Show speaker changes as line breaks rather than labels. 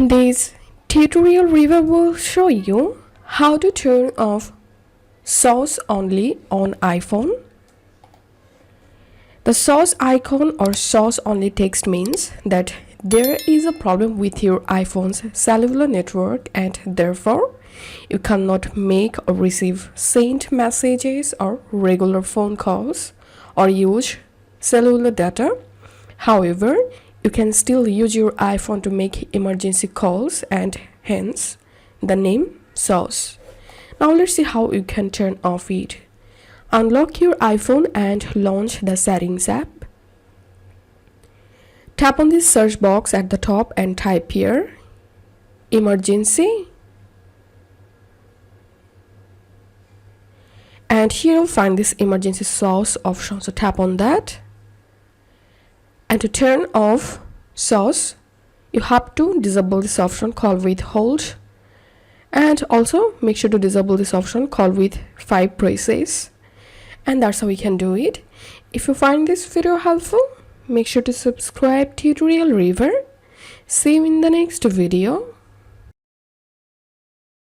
This tutorial review will show you how to turn off SOS only on iPhone. The SOS icon or SOS only text means that there is a problem with your iPhone's cellular network and therefore you cannot make or receive sent messages or regular phone calls or use cellular data. However, you can still use your iPhone to make emergency calls and hence the name SOS. Now let's see how you can turn off it. Unlock your iPhone and launch the Settings app. Tap on this search box at the top and type here emergency. And here you'll find this emergency SOS option, so tap on that. And to turn off SOS, you have to disable this option call with hold, and also make sure to disable this option call with 5 presses. And that's how we can do it. If you find this video helpful, make sure to subscribe tutorial reviewer. See you in the next video.